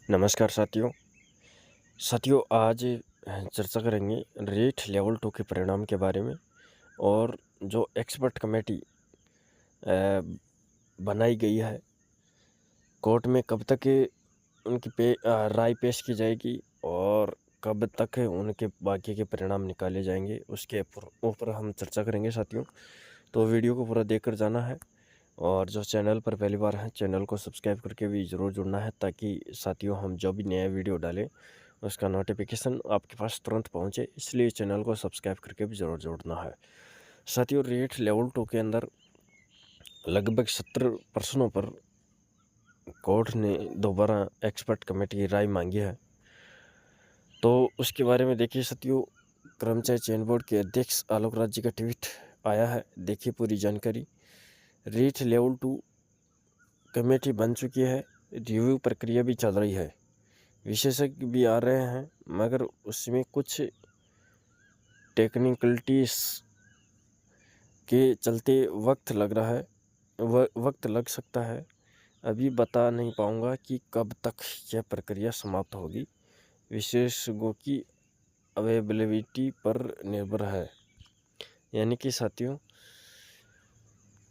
नमस्कार साथियों। आज चर्चा करेंगे रेट लेवल 2 के परिणाम के बारे में। और जो एक्सपर्ट कमेटी अ, बनाई गई है कोर्ट में, कब तक उनकी राय पेश की जाएगी और कब तक उनके बाकी के परिणाम निकाले जाएंगे, उसके ऊपर हम चर्चा करेंगे साथियों। तो वीडियो को पूरा देखकर जाना है, और जो चैनल पर पहली बार है चैनल को सब्सक्राइब करके भी ज़रूर जुड़ना है, ताकि साथियों हम जो भी नया वीडियो डालें उसका नोटिफिकेशन आपके पास तुरंत पहुंचे। इसलिए चैनल को सब्सक्राइब करके भी ज़रूर जोड़ना है साथियों। रेट लेवल 2 के अंदर लगभग 70 प्रश्नों पर कोर्ट ने दोबारा एक्सपर्ट कमेटी की राय मांगी है। तो उसके बारे में देखिए साथियों, कर्मचारी चयन बोर्ड के अध्यक्ष आलोक राज जी का ट्वीट आया है। देखिए पूरी जानकारी। रेट लेवल 2 कमेटी बन चुकी है, रिव्यू प्रक्रिया भी चल रही है, विशेषज्ञ भी आ रहे हैं, मगर उसमें कुछ टेक्निकलिटीज के चलते वक्त लग रहा है, वक्त लग सकता है। अभी बता नहीं पाऊंगा कि कब तक यह प्रक्रिया समाप्त होगी, विशेषज्ञों की अवेलेबिलिटी पर निर्भर है। यानी कि साथियों,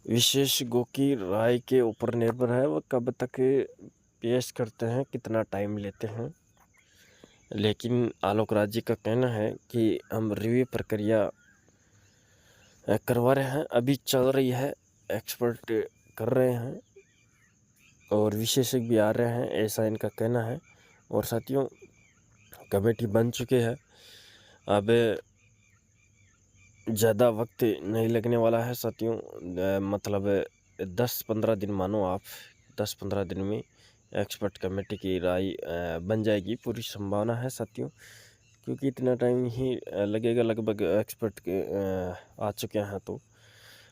विशेषज्ञों की राय के ऊपर निर्भर है वो कब तक पेश करते हैं, कितना टाइम लेते हैं। लेकिन आलोक राज जी का कहना है कि हम रिव्यू प्रक्रिया करवा रहे हैं, अभी चल रही है, एक्सपर्ट कर रहे हैं और विशेषज्ञ भी आ रहे हैं, ऐसा इनका कहना है। और साथियों, कमेटी बन चुकी है, अब ज़्यादा वक्त नहीं लगने वाला है साथियों। मतलब 10-15 दिन मानो आप, 10-15 दिन में एक्सपर्ट कमेटी की राय बन जाएगी, पूरी संभावना है साथियों। क्योंकि इतना टाइम ही लगेगा, लगभग एक्सपर्ट के आ चुके हैं। तो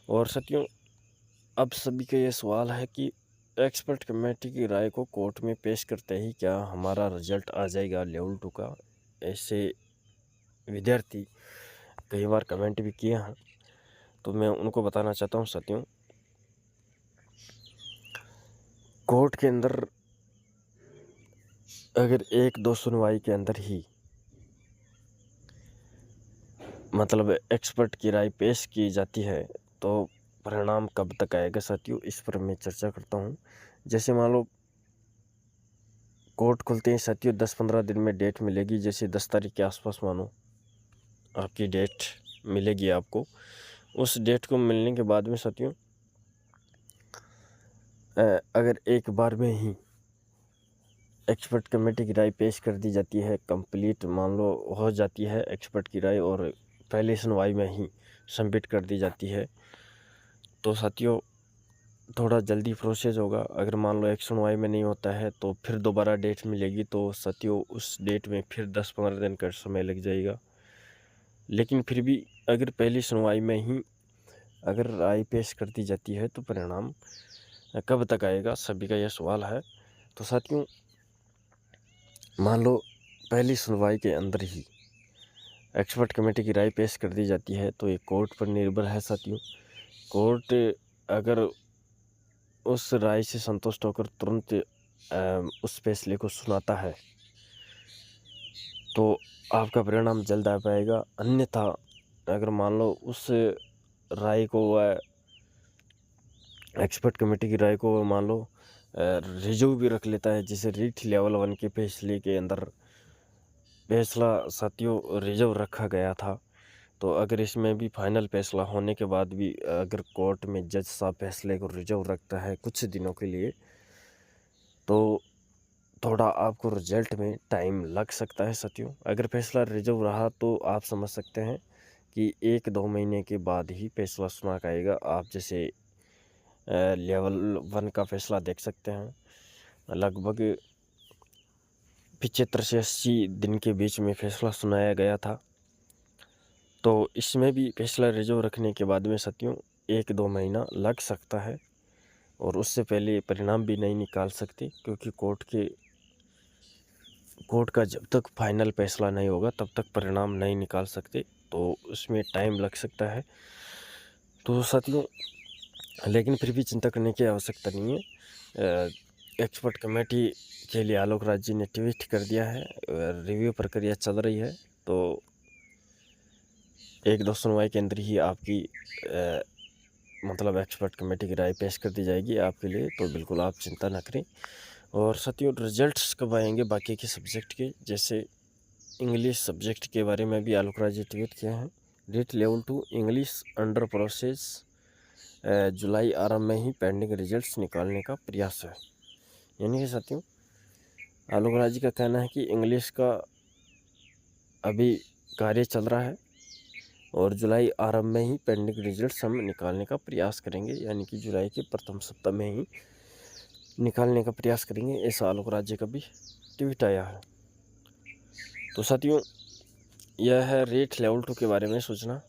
और साथियों, अब सभी का ये सवाल है कि एक्सपर्ट कमेटी की राय को कोर्ट में पेश करते ही क्या हमारा रिजल्ट आ जाएगा लेवल 2 का। ऐसे विद्यार्थी कई बार कमेंट भी किए हैं, तो मैं उनको बताना चाहता हूँ साथियों, कोर्ट के अंदर अगर 1-2 सुनवाई के अंदर ही मतलब एक्सपर्ट की राय पेश की जाती है, तो परिणाम कब तक आएगा साथियों, इस पर मैं चर्चा करता हूँ। जैसे मान लो कोर्ट खुलते हैं साथियों, 10-15 दिन में डेट मिलेगी। जैसे 10 तारीख के आसपास मानो आपकी डेट मिलेगी आपको। उस डेट को मिलने के बाद में साथियों, अगर एक बार में ही एक्सपर्ट कमेटी की राय पेश कर दी जाती है, कंप्लीट मान लो हो जाती है एक्सपर्ट की राय, और पहली सुनवाई में ही सबमिट कर दी जाती है, तो साथियों थोड़ा जल्दी प्रोसेस होगा। अगर मान लो एक सुनवाई में नहीं होता है तो फिर दोबारा डेट मिलेगी, तो साथियों उस डेट में फिर 10-15 दिन का समय लग जाएगा। लेकिन फिर भी अगर पहली सुनवाई में ही अगर राय पेश कर दी जाती है, तो परिणाम कब तक आएगा, सभी का यह सवाल है। तो साथियों, मान लो पहली सुनवाई के अंदर ही एक्सपर्ट कमेटी की राय पेश कर दी जाती है, तो ये कोर्ट पर निर्भर है साथियों। कोर्ट अगर उस राय से संतुष्ट होकर तुरंत उस फैसले को सुनाता है, तो आपका परिणाम जल्द आ पाएगा। अन्यथा अगर मान लो उस राय को एक्सपर्ट कमेटी की राय को मान लो रिजर्व भी रख लेता है, जैसे रीट लेवल 1 के फैसले के अंदर फैसला साथियों रिजर्व रखा गया था, तो अगर इसमें भी फाइनल फैसला होने के बाद भी अगर कोर्ट में जज साहब फैसले को रिजर्व रखता है कुछ दिनों के लिए, तो थोड़ा आपको रिजल्ट में टाइम लग सकता है साथियों। अगर फैसला रिजर्व रहा तो आप समझ सकते हैं कि 1-2 महीने के बाद ही फैसला सुना के आएगा। आप जैसे लेवल 1 का फैसला देख सकते हैं, लगभग 75 से 80 दिन के बीच में फैसला सुनाया गया था। तो इसमें भी फैसला रिजर्व रखने के बाद में साथियों 1-2 महीना लग सकता है, और उससे पहले परिणाम भी नहीं निकाल सकते, क्योंकि कोर्ट का जब तक फाइनल फैसला नहीं होगा तब तक परिणाम नहीं निकाल सकते, तो उसमें टाइम लग सकता है। तो साथियों, लेकिन फिर भी चिंता करने की आवश्यकता नहीं है। एक्सपर्ट कमेटी के लिए आलोक राज जी ने ट्वीट कर दिया है। रिव्यू प्रक्रिया चल रही है, तो एक दो सुनवाई के अंदर ही आपकी मतलब एक्सपर्ट कमेटी की राय पेश कर दी जाएगी आपके लिए, तो बिल्कुल आप चिंता ना करें। और साथियों, रिजल्ट्स कब आएंगे बाकी के सब्जेक्ट के, जैसे इंग्लिश सब्जेक्ट के बारे में भी आलोक राज जी ट्वीट किए हैं। REET level 2 English under process, जुलाई आरंभ में ही पेंडिंग रिजल्ट्स निकालने का प्रयास है। यानी कि साथियों, आलोक राज जी का कहना है कि इंग्लिश का अभी कार्य चल रहा है और जुलाई आरंभ में ही पेंडिंग रिजल्ट्स हम निकालने का प्रयास करेंगे, यानी कि जुलाई के प्रथम सप्ताह में ही निकालने का प्रयास करेंगे, ऐसा आलोक राज जी का भी ट्वीट आया है। तो साथियों, यह है रेट लेवल 2 के बारे में सूचना।